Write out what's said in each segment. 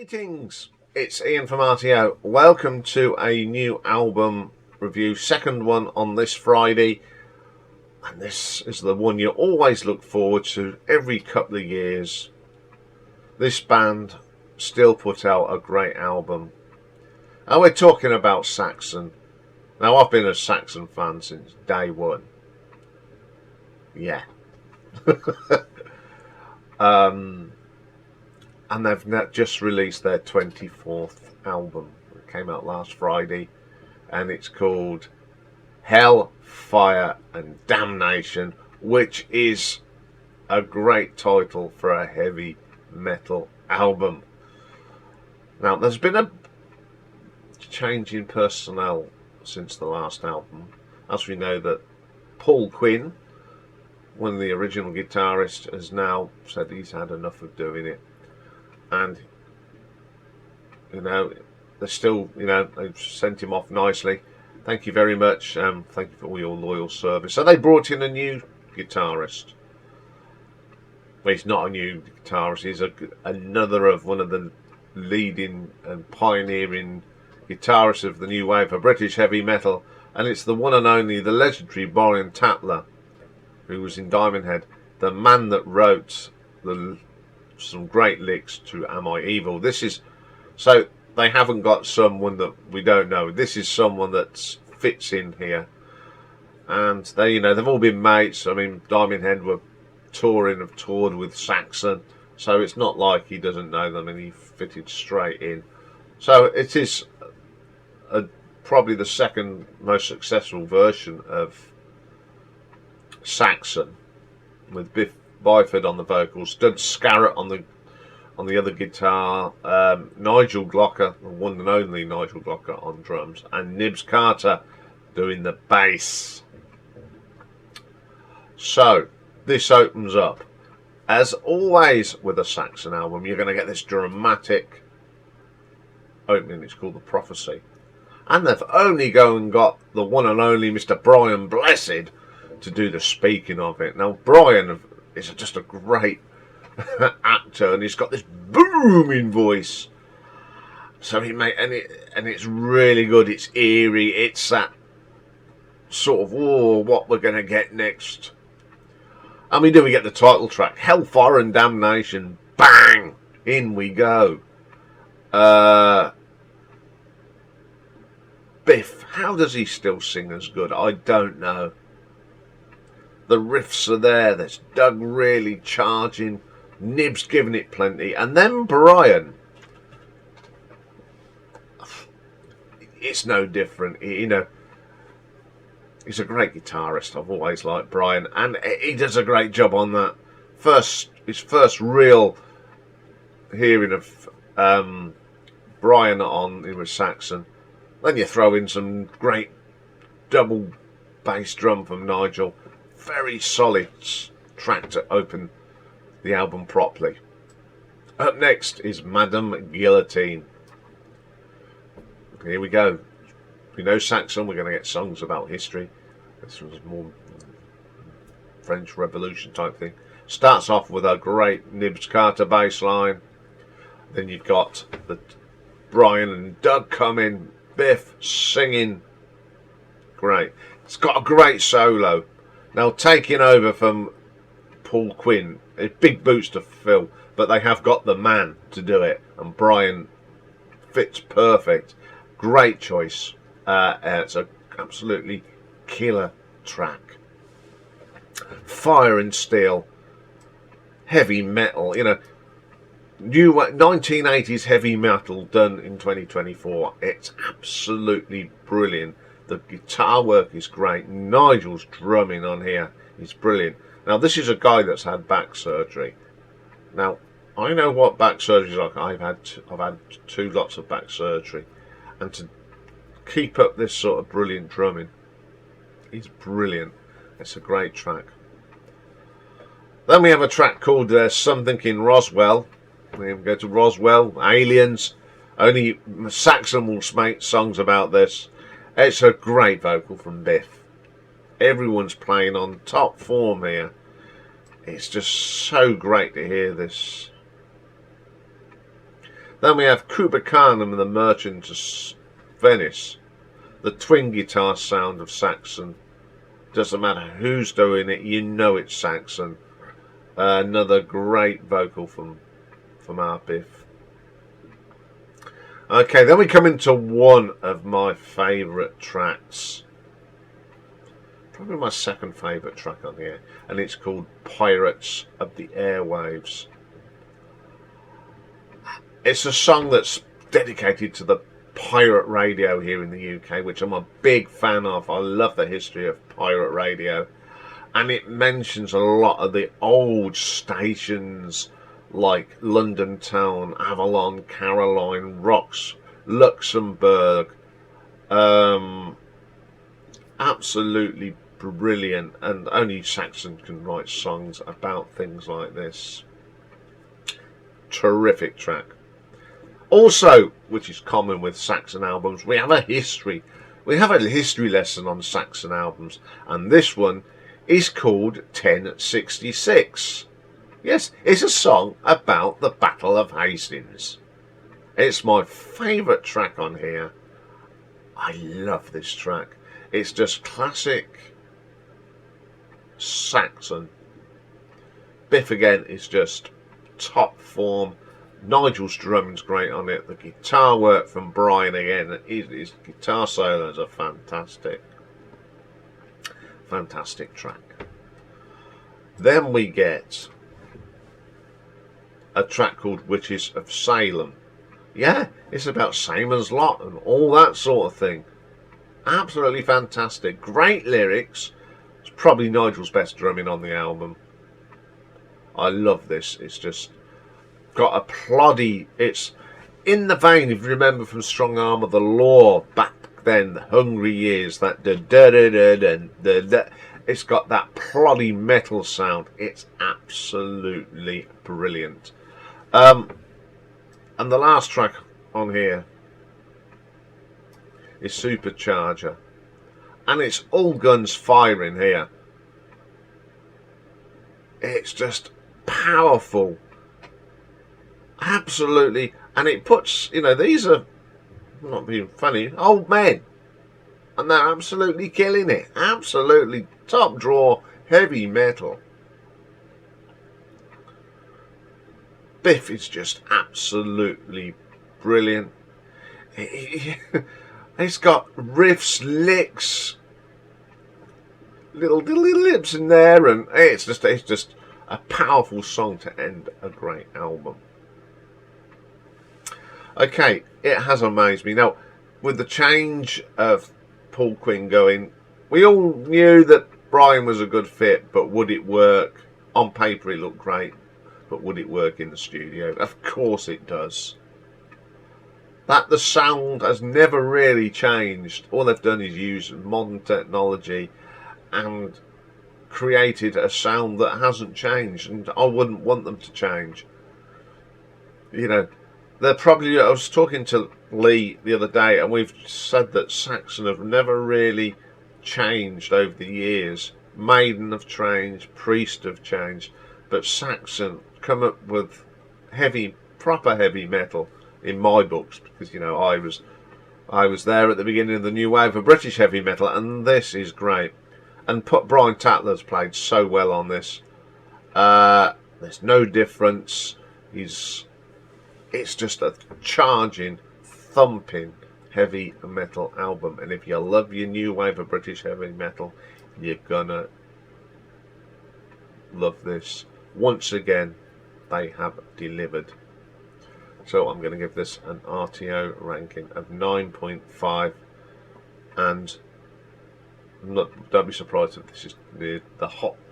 Greetings, it's Iain from RTO. Welcome to a new album review, second one on this Friday, and this is the one you always look forward to every couple of years. This band still put out a great album, and we're talking about Saxon. Now, I've been a Saxon fan since day one. Yeah. And they've just released their 24th album. It came out last Friday, and it's called Hell, Fire and Damnation, which is a great title for a heavy metal album. Now, there's been a change in personnel since the last album. As we know, that Paul Quinn, one of the original guitarists, has now said he's had enough of doing it. And, you know, they're still, they've sent him off nicely. Thank you very much. Thank you for all your loyal service. So they brought in a new guitarist. Well, he's not a new guitarist. He's another of one of the leading and pioneering guitarists of the new wave of British heavy metal. And it's the one and only, the legendary Brian Tatler, who was in Diamond Head, the man that wrote some great licks to Am I Evil. This is, so they haven't got someone that we don't know. This is someone that fits in here, and they, they've all been mates. I mean, Diamond Head were have toured with Saxon, so it's not like he doesn't know them, and he fitted straight in. So it is probably the second most successful version of Saxon, with Biff Byford on the vocals, Dud Scarrett on the other guitar, Nigel Glocker, the one and only Nigel Glocker, on drums, and Nibs Carter doing the bass. So this opens up, as always with a Saxon album, you're going to get this dramatic opening. It's called The Prophecy, and they've only got the one and only Mr. Brian Blessed to do the speaking of it. Now, Brian is just a great actor, and he's got this booming voice. So and it's really good. It's eerie. It's that sort of, what we're going to get next. And we get the title track, Hellfire and Damnation. Bang! In we go. Biff, how does he still sing as good? I don't know. The riffs are there. There's Doug really charging. Nibs giving it plenty. And then Brian. It's no different. He's a great guitarist. I've always liked Brian. And he does a great job on that. His first real hearing of Brian with Saxon. Then you throw in some great double bass drum from Nigel. Very solid track to open the album properly. Up next is Madame Guillotine. Here we go. We know Saxon, we're going to get songs about history. This was more French Revolution type thing. Starts off with a great Nibs Carter bass line. Then you've got the Brian and Doug coming, Biff singing. Great. It's got a great solo. Now, taking over from Paul Quinn, it's big boots to fill, but they have got the man to do it, and Brian fits perfect. Great choice. It's an absolutely killer track. Fire and Steel, heavy metal, new 1980s heavy metal done in 2024. It's absolutely brilliant. The guitar work is great. Nigel's drumming on here is brilliant. Now, this is a guy that's had back surgery. Now, I know what back surgery is like. I've had two lots of back surgery, and to keep up this sort of brilliant drumming, he's brilliant. It's a great track. Then we have a track called Something in Roswell. We go to Roswell, aliens. Only Saxon will make songs about this. It's a great vocal from Biff. Everyone's playing on top form here. It's just so great to hear this. Then we have Kubakanum and the Merchant of Venice. The twin guitar sound of Saxon. Doesn't matter who's doing it, you know it's Saxon. Another great vocal from our Biff. Okay, then we come into one of my favourite tracks. Probably my second favourite track on here. And it's called Pirates of the Airwaves. It's a song that's dedicated to the pirate radio here in the UK, which I'm a big fan of. I love the history of pirate radio. And it mentions a lot of the old stations like London Town, Avalon, Caroline, Rocks, Luxembourg. Absolutely brilliant, and only Saxon can write songs about things like this. Terrific track. Also, which is common with Saxon albums, we have a history. We have a history lesson on Saxon albums, and this one is called 1066. Yes, it's a song about the Battle of Hastings. It's my favourite track on here. I love this track. It's just classic Saxon. Biff again is just top form. Nigel's drumming's great on it. The guitar work from Brian again. His guitar solos are fantastic. Fantastic track. Then we get a track called Witches of Salem. Yeah, it's about Salem's Lot and all that sort of thing. Absolutely fantastic. Great lyrics. It's probably Nigel's best drumming on the album. I love this. It's just got a ploddy. It's in the vein, if you remember from Strong Arm of the Law back then, the Hungry Years, that it's got that ploddy metal sound. It's absolutely brilliant. And the last track on here is Supercharger, and it's all guns firing here. It's just powerful, absolutely, and it puts, you know, these are, I'm not being funny, old men, and they're absolutely killing it. Absolutely top drawer heavy metal. Biff is just absolutely brilliant. It's got riffs, licks, little lips in there, and it's just a powerful song to end a great album. Okay, it has amazed me. Now, with the change of Paul Quinn going, we all knew that Brian was a good fit, but would it work? On paper it looked great, but would it work in the studio? Of course it does. That the sound has never really changed. All they've done is use modern technology and created a sound that hasn't changed, and I wouldn't want them to change. You know, they're probably, I was talking to Lee the other day, and we've said that Saxon have never really changed over the years. Maiden have changed, Priest have changed, but Saxon come up with proper heavy metal in my books, because, you know, I was there at the beginning of the new wave of British heavy metal, and this is great. And Brian Tatler's played so well on this. There's no difference. It's just a charging, thumping heavy metal album, and if you love your new wave of British heavy metal, you're gonna love this. Once again, they have delivered. So I'm going to give this an RTO ranking of 9.5, and don't be surprised if this is the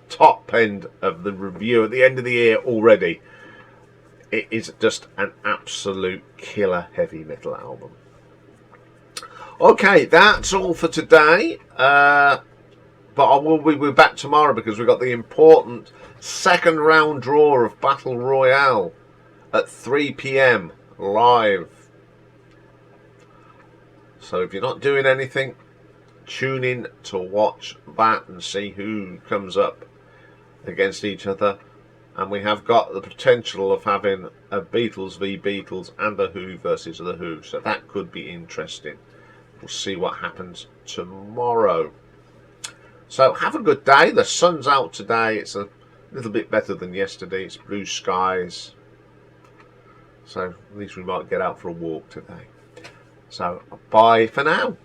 top end of the review at the end of the year already. It is just an absolute killer heavy metal album. Okay, that's all for today. But we'll be back tomorrow, because we've got the important second round draw of Battle Royale at 3 PM live. So if you're not doing anything, tune in to watch that and see who comes up against each other. and we have got the potential of having a Beatles v Beatles and a Who versus the Who, so that could be interesting. We'll see what happens tomorrow. So have a good day. The sun's out today. It's a little bit better than yesterday. It's blue skies, so at least we might get out for a walk today. So bye for now.